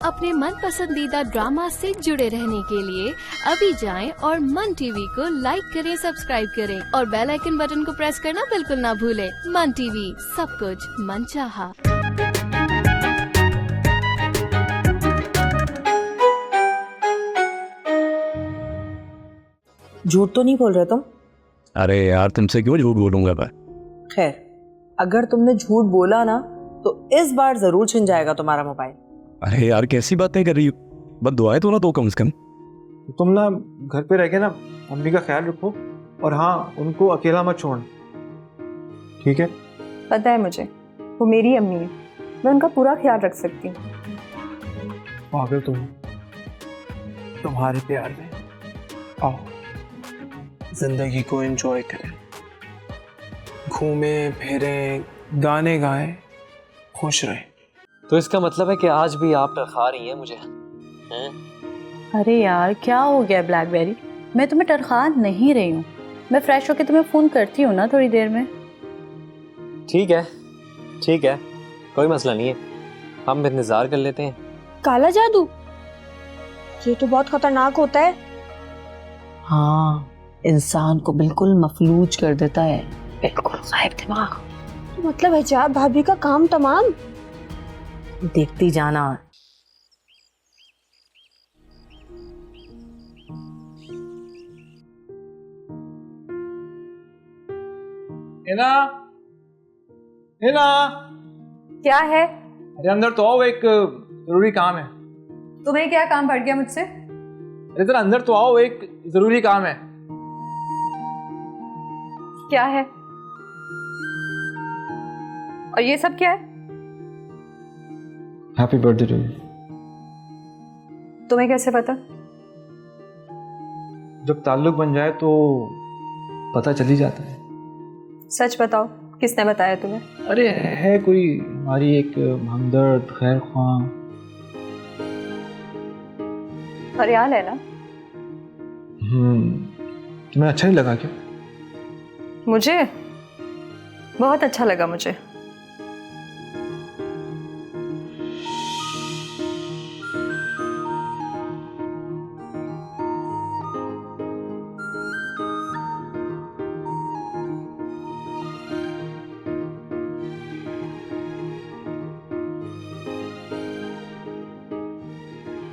अपने मन पसंदीदा ड्रामा से जुड़े रहने के लिए अभी जाएं और मन टीवी को लाइक करें, सब्सक्राइब करें और बेल आइकन बटन को प्रेस करना बिल्कुल ना भूलें। मन टीवी, सब कुछ मनचाहा। झूठ तो नहीं बोल रहे तुम? अरे यार, तुमसे क्यों झूठ बोलूंगा मैं? खैर, अगर तुमने झूठ बोला ना तो इस बार जरूर छिन जाएगा तुम्हारा मोबाइल। अरे यार, कैसी बातें कर रही हो? बस दुआएं तो ना दो कम से कम। तुम ना घर पे रह के ना मम्मी का ख्याल रखो, और हाँ, उनको अकेला मत छोड़ना, ठीक है? पता है मुझे, वो मेरी अम्मी है, मैं उनका पूरा ख्याल रख सकती हूँ। पागल तुम्हारे प्यार में आओ, जिंदगी को एंजॉय करें, घूमें फिरें, गाने गाएं, खुश रहें। तो इसका मतलब है कि आज भी आप टरखा रही हैं मुझे, हैं? अरे यार, क्या हो गया ब्लैकबेरी? मैं तुम्हें टरखा नहीं रही हूँ। मैं फ्रेश होके तुम्हें फ़ोन करती हूँ ना थोड़ी देर में। ठीक है, कोई मसला नहीं है, हम इंतज़ार कर लेते हैं। काला जादू, ये तो बहुत खतरनाक होता है। हाँ, इंसान को बिल्कुल मफलूज कर देता है, बिल्कुल गायब दिमाग। तो मतलब हिजाब भाभी का काम तमाम। देखती जाना। हिना, हिना, क्या है? अरे अंदर तो आओ, एक जरूरी काम है। तुम्हें क्या काम पड़ गया मुझसे? अरे जरा अंदर तो आओ, एक जरूरी काम है। क्या है? और ये सब क्या है? Happy birthday to you. तुम्हें कैसे पता? जब ताल्लुक बन जाए तो पता चल ही जाता है। सच बताओ, किसने बताया तुम्हें? अरे है कोई हमारी एक हमदर्द खैर ख्वाह। फरियाल है ना? तुम्हें अच्छा नहीं लगा क्या? मुझे बहुत अच्छा लगा। मुझे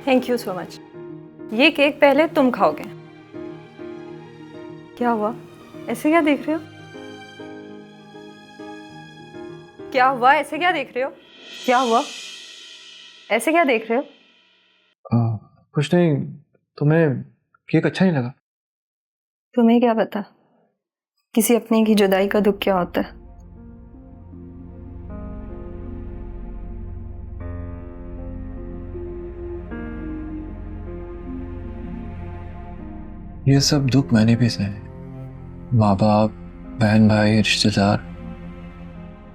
थैंक यू सो मच। ये केक पहले तुम खाओगे। क्या हुआ? ऐसे क्या देख रहे हो? क्या हुआ? ऐसे क्या देख रहे हो? क्या हुआ? ऐसे क्या देख रहे हो? कुछ नहीं। तुम्हें केक अच्छा नहीं लगा? तुम्हें क्या पता किसी अपने की जुदाई का दुख क्या होता है। ये सब दुख मैंने भी सहे, माँ बाप, बहन भाई, रिश्तेदार,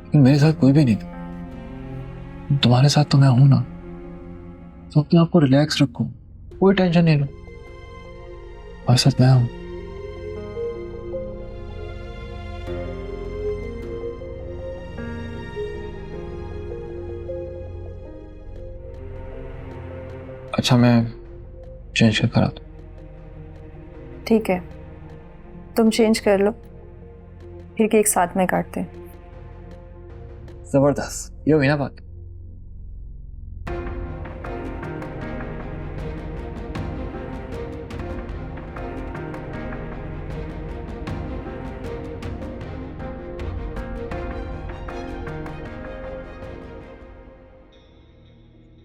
लेकिन मेरे साथ कोई भी नहीं था। तुम्हारे साथ तो मैं हूं ना, तो अपने आप को रिलैक्स रखो, कोई टेंशन नहीं लो, और साथ मैं हूं। अच्छा, मैं चेंज कर आता हूं। ठीक है, तुम चेंज कर लो, फिर केक साथ में काटते हैं। जबरदस्त, ये हुई ना बात।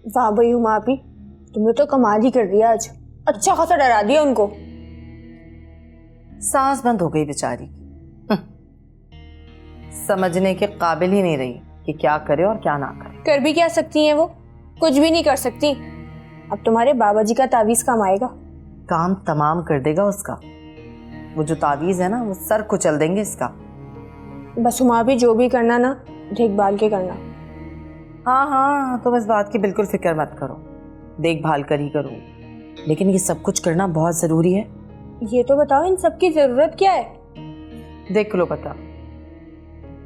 वाह भाई हुमा भी, तुमने तो कमाल ही कर दिया आज। अच्छा खासा डरा दिया उनको। सांस बंद हो गई बेचारी। समझने के काबिल ही नहीं रही कि क्या करे और क्या ना करे। कर भी क्या सकती हैं वो? कुछ भी नहीं कर सकती। अब तुम्हारे बाबा जी का तावीज काम आएगा। काम तमाम कर देगा उसका। वो जो तावीज है ना, वो सर कुचल देंगे इसका। बस हुमा भी जो भी करना ना, देखभाल के करना। हाँ, तो बस बात की बिल्कुल फिक्र मत करो, देखभाल कर ही करूँ। लेकिन ये सब कुछ करना बहुत ज़रूरी है। ये तो बताओ, इन सब की ज़रूरत क्या है? देख लो पता,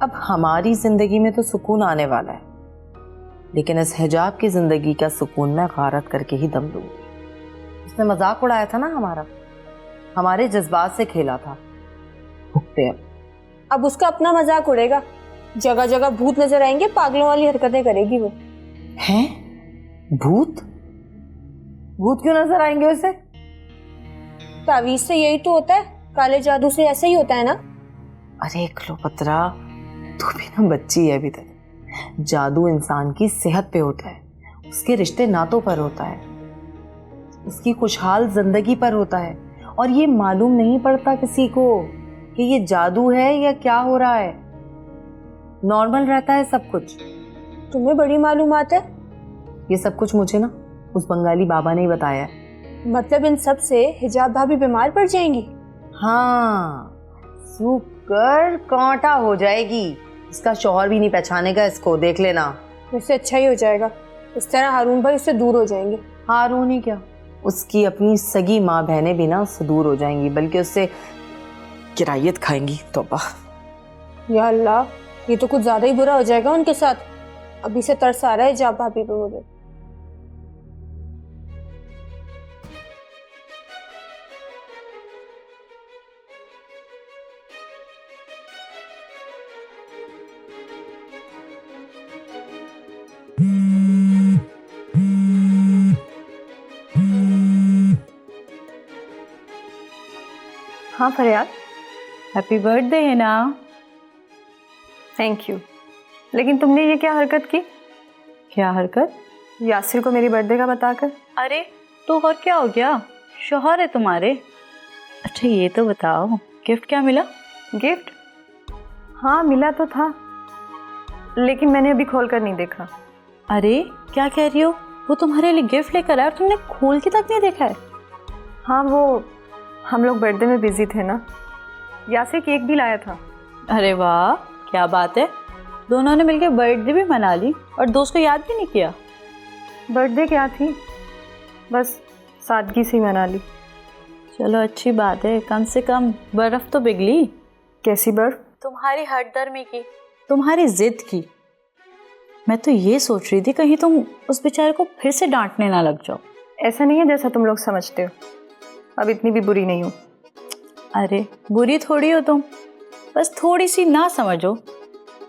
अब हमारी जिंदगी में तो सुकून आने वाला है, लेकिन इस हिजाब की जिंदगी का सुकून मैं गारत करके ही दम लूंगी। उसने मजाक उड़ाया था ना हमारा, हमारे जज्बात से खेला था। भुगते अब उसका अपना मजाक उड़ेगा, जगह जगह भूत नजर आएंगे, पागलों वाली हरकतें करेगी वो। हैं? भूत? भूत क्यों नजर आएंगे उसे? तावीज से यही तो होता है, काले जादू से ऐसा ही होता है ना। अरे क्लोपत्रा, तू भी ना बच्ची है अभी तक। जादू इंसान की सेहत पे होता है, उसके रिश्ते नातों पर होता है, उसकी खुशहाल जिंदगी पर होता है। और ये मालूम नहीं पड़ता किसी को कि ये जादू है या क्या हो रहा है। नॉर्मल रहता है सब कुछ। तुम्हें बड़ी मालूमात है। ये सब कुछ मुझे ना उस बंगाली बाबा ने ही बताया है। मतलब इन सब से हिजाब भाभी बीमार पड़ जाएंगी? हाँ, सूकर कांटा हो जाएगी। इसका शौहर भी नहीं पहचानेगा इसको, देख लेना। उससे अच्छा ही हो जाएगा, इस तरह हारून भाई उससे दूर हो जाएंगे। हारून ही क्या, उसकी अपनी सगी माँ बहनें भी ना उससे दूर हो जाएंगी, बल्कि उससे किरायत खाएंगी। तौबा। या अल्लाह, ये तो कुछ ज्यादा ही बुरा हो जाएगा उनके साथ। अभी से तरस आ रहा है हिजाब भाभी पे मुझे। हाँ फरियाद, हैप्पी बर्थडे है ना। Thank you. लेकिन तुमने ये क्या हरकत की? क्या हरकत? यासिर को मेरी बर्थडे का बताकर। अरे तो और क्या हो गया, शौहर है तुम्हारे। अच्छा ये तो बताओ, गिफ्ट क्या मिला? गिफ्ट? हाँ मिला तो था, लेकिन मैंने अभी खोल कर नहीं देखा। अरे क्या कह रही हो, वो तुम्हारे लिए गिफ्ट लेकर आया और तुमने खोल के तक नहीं देखा है? हाँ वो हम लोग बर्थडे में बिजी थे ना। यासिर केक भी लाया था। अरे वाह क्या बात है, दोनों ने मिलकर बर्थडे भी मना ली और दोस्त को याद भी नहीं किया। बर्थडे क्या थी, बस सादगी से ही मना ली। चलो अच्छी बात है, कम से कम बर्फ तो पिघली। कैसी बर्फ? तुम्हारी हठधर्मी की, तुम्हारी जिद की। मैं तो ये सोच रही थी कहीं तुम उस बेचारे को फिर से डांटने ना लग जाओ। ऐसा नहीं है जैसा तुम लोग समझते हो, अब इतनी भी बुरी नहीं हूँ। अरे बुरी थोड़ी हो तुम, बस थोड़ी सी ना समझो।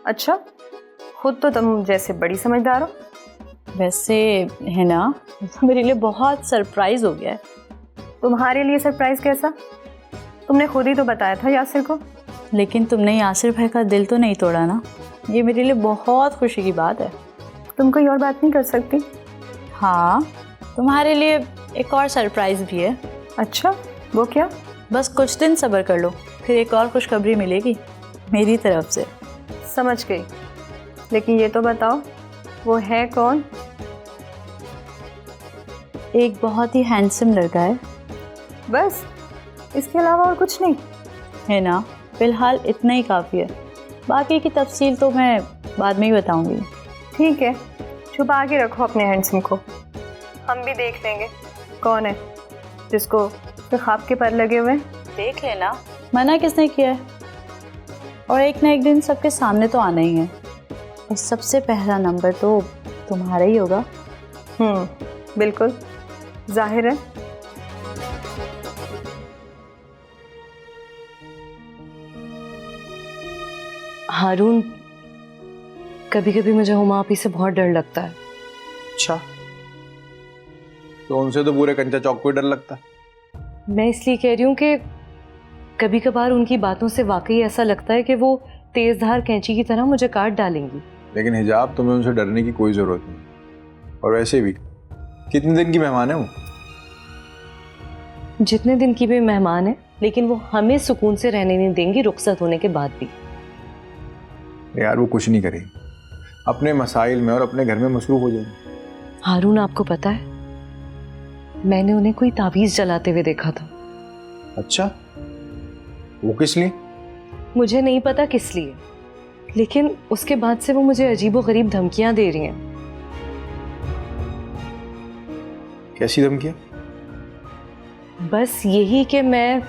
अच्छा, खुद तो तुम जैसे बड़ी समझदार हो। वैसे है ना, तो मेरे लिए बहुत सरप्राइज हो गया है। तुम्हारे लिए सरप्राइज कैसा? तुमने खुद ही तो बताया था यासिर को। लेकिन तुमने यासिर भाई का दिल तो नहीं तोड़ा ना, ये मेरे लिए बहुत खुशी की बात है। तुम कोई और बात नहीं कर सकती? हाँ, तुम्हारे लिए एक और सरप्राइज भी है। अच्छा, वो क्या? बस कुछ दिन सब्र कर लो, फिर एक और खुशखबरी मिलेगी मेरी तरफ से। समझ गई, लेकिन ये तो बताओ वो है कौन? एक बहुत ही हैंडसम लड़का है। बस, इसके अलावा और कुछ नहीं? है ना, फिलहाल इतना ही काफ़ी है, बाकी की तफसील तो मैं बाद में ही बताऊंगी। ठीक है, छुपा के रखो अपने हैंडसम को, हम भी देख लेंगे कौन है जिसको तो ख्वाब के पर लगे हुए। देख लेना, मना किसने किया है। और एक ना एक दिन सबके सामने तो आना ही है, और सबसे पहला नंबर तो तुम्हारा ही होगा। बिल्कुल, जाहिर है। हारून, कभी कभी मुझे हुमा आपी से बहुत डर लगता है। अच्छा, तो उनसे तो पूरे कंचा चौक को ही डर लगता है। मैं इसलिए कह रही हूँ कि कभी कभार उनकी बातों से वाकई ऐसा लगता है कि वो तेजधार कैंची की तरह मुझे काट डालेंगी। लेकिन हिजाब, तुम्हें उनसे डरने की कोई जरूरत नहीं। और वैसे भी कितने दिन की मेहमान है वो? जितने दिन की भी मेहमान है, लेकिन वो हमें सुकून से रहने नहीं देंगी रुखसत होने के बाद भी। यार वो कुछ नहीं करेगी, अपने मसाइल में और अपने घर में मसरूफ हो जाएगी। हारून, आपको पता है मैंने उन्हें कोई ताबीज जलाते हुए देखा था। अच्छा, वो किस लिए? मुझे नहीं पता किस लिए, लेकिन उसके बाद से वो मुझे अजीबोगरीब धमकियां दे रही हैं। कैसी धमकियां? बस यही कि मैं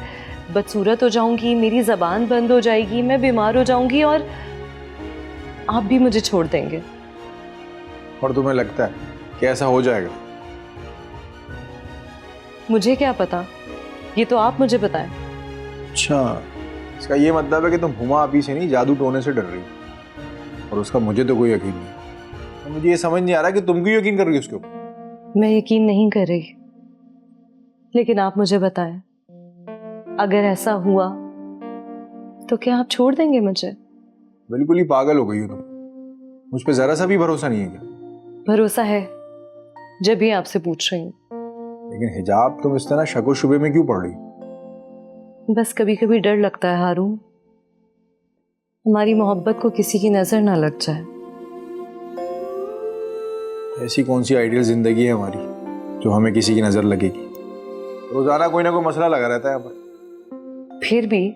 बदसूरत हो जाऊंगी, मेरी जबान बंद हो जाएगी, मैं बीमार हो जाऊंगी और आप भी मुझे छोड़ देंगे। और तुम्हें लगता है कि ऐसा हो जाएगा? मुझे क्या पता, ये तो आप मुझे बताएं। अच्छा, इसका ये मतलब है कि तुम हुमा आपी से नहीं, जादू टोने से डर रही हो, और उसका मुझे तो कोई यकीन नहीं। तो मुझे ये समझ नहीं आ रहा कि तुम क्यों यकीन कर रही हो उसके ऊपर। मैं यकीन नहीं कर रही, लेकिन आप मुझे बताएं, अगर ऐसा हुआ तो क्या आप छोड़ देंगे मुझे? बिल्कुल ही पागल हो गई हो तुम। मुझ पे जरा सा भी भरोसा नहीं है क्या? भरोसा है, जब भी आपसे पूछ रही हूँ। लेकिन हिजाब तुम इस तरह शक व शुबे में क्यों पड़ रही? बस कभी कभी डर लगता है हारून, हमारी मोहब्बत को किसी की नजर ना लग जाए। ऐसी कौन सी आइडियल जिंदगी है हमारी जो हमें किसी की नजर लगेगी? रोजाना कोई ना कोई मसला लगा रहता है यहाँ पर। फिर भी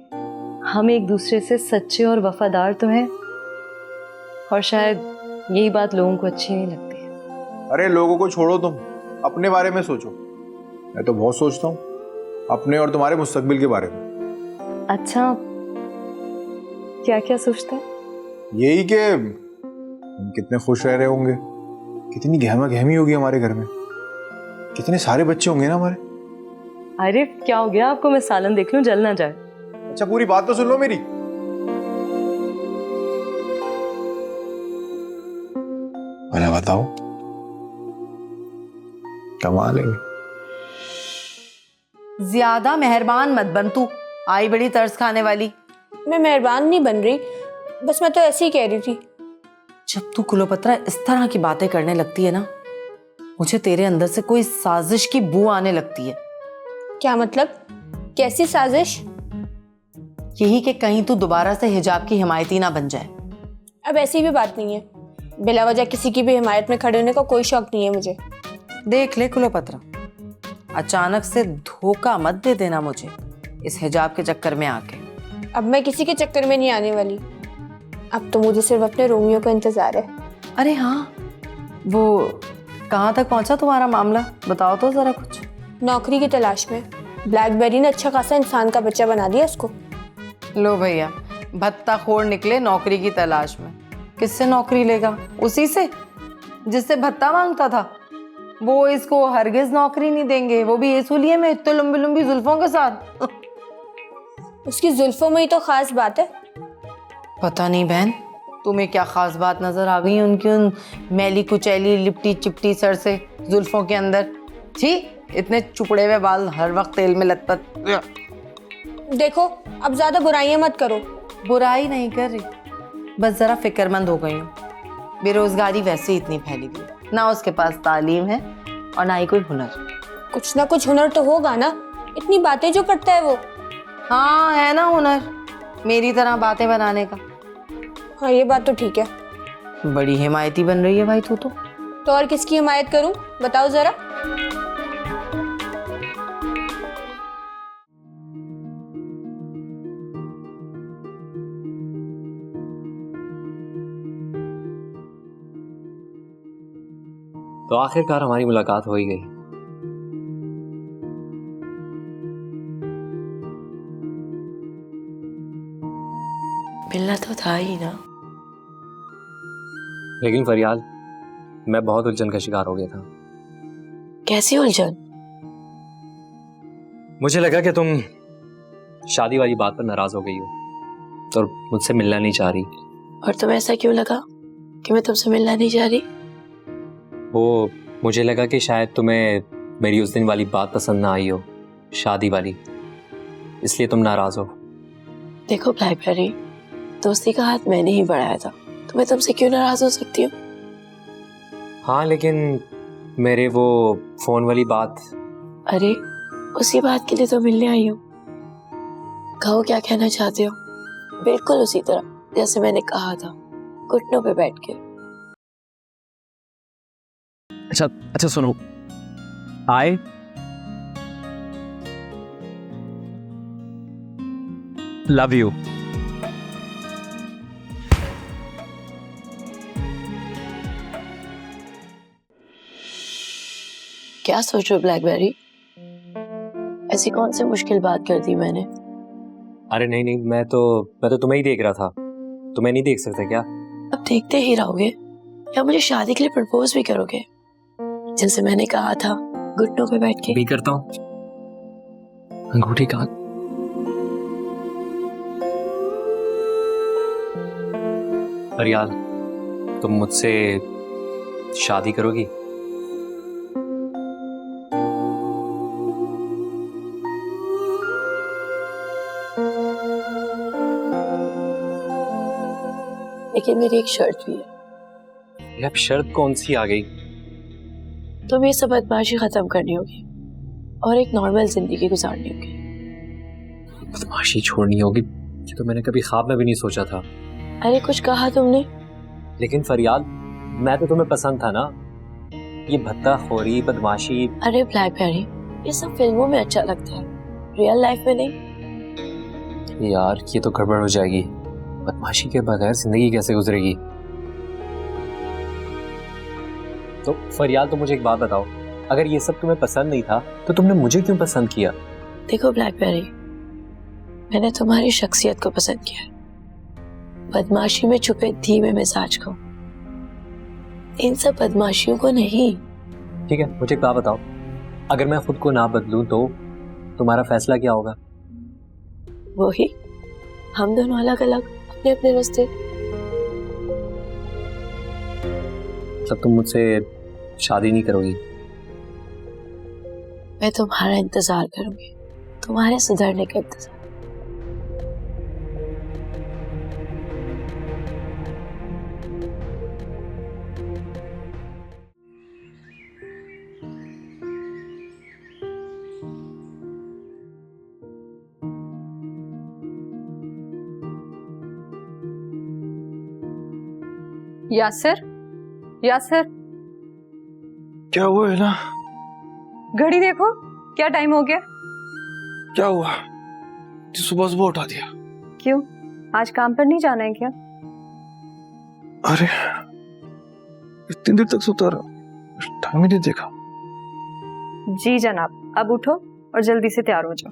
हम एक दूसरे से सच्चे और वफादार तो हैं, और शायद यही बात लोगों को अच्छी नहीं लगती है। अरे लोगों को छोड़ो, तुम अपने बारे में सोचो। मैं तो बहुत सोचता हूँ अपने और तुम्हारे मुस्तकबिल के बारे में। अच्छा, क्या क्या सोचते हैं? यही कि हम कितने खुश रह रहे होंगे, कितनी गहमा गहमी होगी हमारे घर में, कितने सारे बच्चे होंगे ना हमारे। अरे क्या हो गया आपको? मैं सालन देख लूं, जल ना जाए। अच्छा, पूरी बात तो सुन लो मेरी। भला बताओ, कमाल है। ज्यादा मेहरबान मत बन तू, आई बड़ी तरस खाने वाली। मैं मेहरबान नहीं बन रही, बस मैं तो ऐसे ही कह रही थी। जब तू कुलोपत्रा इस तरह की बातें करने लगती है ना, मुझे तेरे अंदर से कोई साजिश की बू आने लगती है। क्या मतलब? कैसी साजिश? यही कि कहीं तू दोबारा से हिजाब की हिमायती ना बन जाए। अब ऐसी भी बात नहीं है, बिला वजह किसी की भी हिमायत में खड़े होने का कोई शौक नहीं है मुझे। देख ले कुलोपत्रा, अचानक से धोखा मत दे देना मुझे इस हिजाब के चक्कर में आके। अब मैं किसी के चक्कर में नहीं आने वाली, अब तो मुझे सिर्फ अपने रोमियो का इंतजार है। अरे हाँ, वो कहाँ तक पहुंचा तुम्हारा मामला? बताओ तो जरा कुछ। नौकरी की तलाश में। ब्लैकबेरी ने अच्छा खासा इंसान का बच्चा बना दिया उसको। लो भैया, भत्ता खोर निकले नौकरी की तलाश में। किससे नौकरी लेगा? उसी से जिससे भत्ता मांगता था। वो इसको हरगिज नौकरी नहीं देंगे, वो भी इस हुलिये में इतने लंबी लंबी जुल्फों के साथ। उसकी जुल्फों में ही तो खास बात है। पता नहीं बहन, तुम्हें क्या खास बात नजर आ गई उनकी उन मैली कुचैली लिपटी चिपटी सर से जुल्फों के अंदर? छी, इतने चुपड़े हुए बाल, हर वक्त तेल में लतपत। देखो, अब ज्यादा बुराइयां मत करो। बुराई नहीं कर रही, बस जरा फिक्रमंद हो गई हूँ। बेरोजगारी वैसे ही इतनी फैली हुई, ना उसके पास तालीम है और ना ही कोई हुनर। कुछ ना कुछ हुनर तो होगा ना, इतनी बातें जो करता है वो। हाँ है ना हुनर, मेरी तरह बातें बनाने का। हाँ ये बात तो ठीक है। बड़ी हिमायती बन रही है भाई तू तो। और किसकी हिमायत करूं बताओ जरा। तो आखिरकार हमारी मुलाकात हो ही गई। मिलना तो था ही ना। लेकिन फरियाल, मैं बहुत उलझन का शिकार हो गया था। कैसी उलझन? मुझे लगा कि तुम शादी वाली बात पर नाराज हो गई हो तो मुझसे मिलना नहीं चाह रही। और तुम्हें ऐसा क्यों लगा कि मैं तुमसे मिलना नहीं चाह रही? वो मुझे लगा कि शायद तुम्हें मेरी उस दिन वाली बात पसंद ना आई हो, शादी वाली, इसलिए तुम नाराज हो। देखो ब्लैकबेरी, दोस्ती का हाथ मैंने ही बढ़ाया था, तो मैं तुमसे क्यों नाराज हो सकती हूँ? हाँ लेकिन मेरे वो फोन वाली बात। अरे उसी बात के लिए तो मिलने आई हूँ। कहो क्या कहना चाहते हो? बिल्कुल उसी तरह जैसे मैंने कहा था, घुटनों पे बैठ के। अच्छा सुनो, आई लव यू। क्या सोच रहे हो ब्लैकबेरी? ऐसी कौन सी मुश्किल बात कर दी मैंने? अरे नहीं, मैं तो तुम्हें ही देख रहा था। तुम्हें नहीं देख सकते क्या? अब देखते ही रहोगे? या मुझे शादी के लिए प्रपोज भी करोगे, जैसे मैंने कहा था घुटनों पे बैठ के? भी करता हूँ। अंगूठी कहाँ? फरियाल, तुम मुझसे शादी करोगी? लेकिन मेरी एक शर्त भी है। अब शर्त कौन सी आ गई? तुम्हें सब बदमाशी खत्म करनी होगी और एक नॉर्मल जिंदगी गुजारनी होगी। बदमाशी छोड़नी होगी? ये तो मैंने कभी ख्वाब में भी नहीं सोचा था। अरे कुछ कहा तुमने? लेकिन फरियाल, मैं तो तुम्हें पसंद था ना। ये भत्ताखोरी, बदमाशी। अरे ब्लैकबेरी, ये सब फिल्मों में अच्छा लगता है, रियल लाइफ में नहीं। यार ये तो गड़बड़ हो जाएगी। बदमाशी के बगैर जिंदगी कैसे गुजरेगी? तो फरियाल, तो मुझे एक बात बताओ, अगर ये सब तुम्हें पसंद नहीं था तो तुमने मुझे क्यों पसंद किया? देखो ब्लैकबेरी, मैंने तुम्हारी शख्सियत को पसंद किया, बदमाशी में छुपे धीमे मिजाज को, इन सब बदमाशियों को नहीं। ठीक है, मुझे एक बात बताओ, अगर मैं खुद को ना बदलूं तो तुम्हारा फैसला क्या होगा? वही, हम दोनों अलग अलग, अपने अपने रास्ते। तब तुम मुझसे शादी नहीं करोगी? मैं तुम्हारा इंतजार करूंगी, तुम्हारे सुधरने का इंतजार। यासिर, यासिर, क्या हुआ है ना? घड़ी देखो, क्या टाइम हो गया? क्या हुआ? सुबह सुबह उठा दिया। क्यों, आज काम पर नहीं जाना है क्या? अरे इतनी देर तक सोता रहा, टाइम ही नहीं देखा। जी जनाब, अब उठो और जल्दी से तैयार हो जाओ।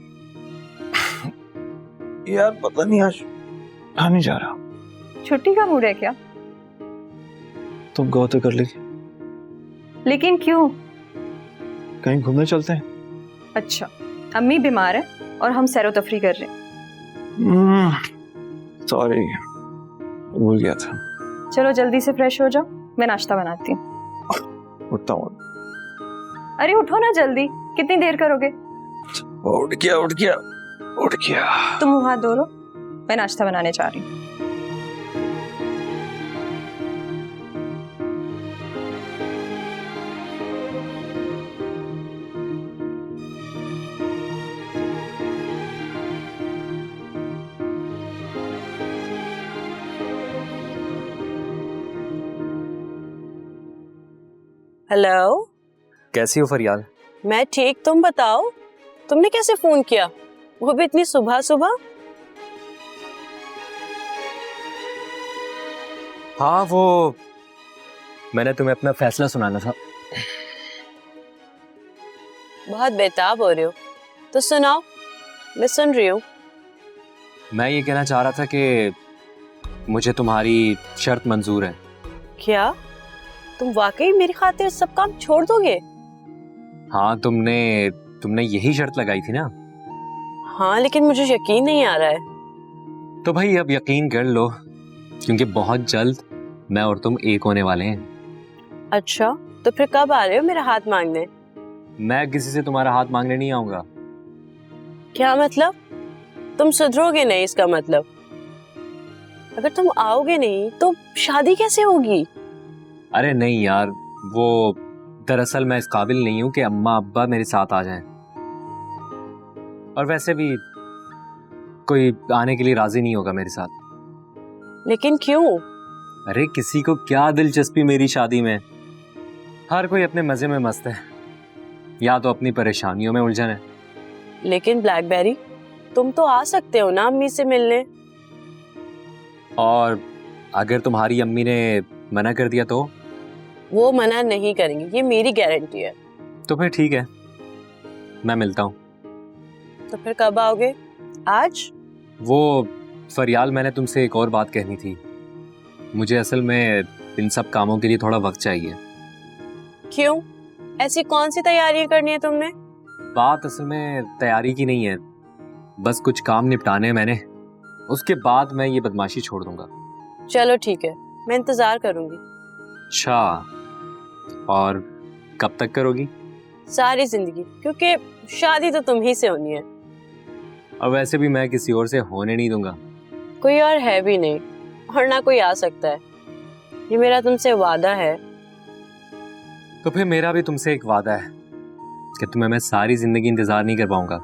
यार पता नहीं, आज कहाँ नहीं जा रहा। छुट्टी का मूड है क्या? तुम कहो तो कर लेगी। लेकिन क्यों? कहीं घूमने चलते हैं। अच्छा, अम्मी बीमार है और हम सैरो तफरी कर रहे हैं। सॉरी, भूल गया था। चलो जल्दी से फ्रेश हो जाओ, मैं नाश्ता बनाती हूँ। उठता हूँ। अरे उठो ना जल्दी, कितनी देर करोगे? उठ गया उठ गया उठ गया। तुम मुंह हाथ धो लो, मैं नाश्ता बनाने जा रही हूँ। हेलो, कैसी हो फरियाल? मैं ठीक, तुम बताओ, तुमने कैसे फोन किया, वो भी इतनी सुबह सुबह? हाँ, वो मैंने तुम्हें अपना फैसला सुनाना था। बहुत बेताब हो रहे हो, तो सुनाओ, मैं सुन रही हूँ। मैं ये कहना चाह रहा था कि मुझे तुम्हारी शर्त मंजूर है। क्या तुम वाकई मेरी खातिर सब काम छोड़ दोगे? हाँ, तुमने यही शर्त लगाई थी ना? हाँ, लेकिन मुझे यकीन नहीं आ रहा है। तो भाई अब यकीन कर लो, क्योंकि बहुत जल्द मैं और तुम एक होने वाले हैं। अच्छा, तो फिर कब आ रहे हो मेरा हाथ मांगने? मैं किसी से तुम्हारा हाथ मांगने नहीं आऊंगा। क्या मतलब? तुम सुधरोगे नहीं, इसका मतलब? अगर तुम आओगे नहीं तो शादी कैसे होगी? अरे नहीं यार, वो दरअसल मैं इस काबिल नहीं हूं कि अम्मा अब्बा मेरे साथ आ जाएं। और वैसे भी कोई आने के लिए राजी नहीं होगा मेरे साथ। लेकिन क्यों? अरे किसी को क्या दिलचस्पी मेरी शादी में? हर कोई अपने मजे में मस्त है, या तो अपनी परेशानियों में उलझन है। लेकिन ब्लैकबेरी, तुम तो आ सकते हो ना अम्मी से मिलने। और अगर तुम्हारी अम्मी ने मना कर दिया तो? वो मना नहीं करेंगे, ये मेरी गारंटी है। तो फिर ठीक है, मैं मिलता हूँ। तो फिर कब आओगे? आज? वो फरियाल, मैंने तुमसे एक और बात कहनी थी। मुझे असल में इन सब कामों के लिए थोड़ा वक्त चाहिए। क्यों? ऐसी कौन सी तैयारियां करनी है तुमने? बात असल में तैयारी की नहीं है, बस कुछ काम निपटाने हैं मैंने, उसके बाद मैं ये बदमाशी छोड़ दूंगा। चलो ठीक है, मैं इंतजार करूंगी। अच्छा, और कब तक करोगी? सारी जिंदगी, क्योंकि शादी तो तुम ही से होनी है। अब वैसे भी मैं किसी और से होने नहीं दूंगा। कोई और है भी नहीं, और ना कोई आ सकता है। ये मेरा तुमसे वादा है। तो फिर मेरा भी तुमसे एक वादा है कि तुम्हें मैं सारी जिंदगी इंतजार नहीं कर पाऊंगा।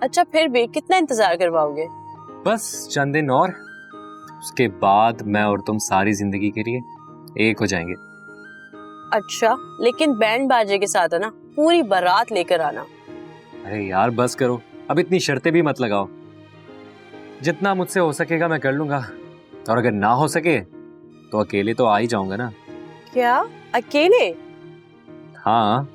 अच्छा, फिर भी कितना इंतजार करवाओगे? बस चंद दिन और, उसके बाद मैं और तुम सारी जिंदगी के लिए एक हो जाएंगे। अच्छा, लेकिन बैंड बाजे के साथ है ना, पूरी बारात लेकर आना। अरे यार बस करो, अब इतनी शर्तें भी मत लगाओ। जितना मुझसे हो सकेगा मैं कर लूंगा, और अगर ना हो सके तो अकेले तो आ ही जाऊंगा ना। क्या, अकेले? हाँ,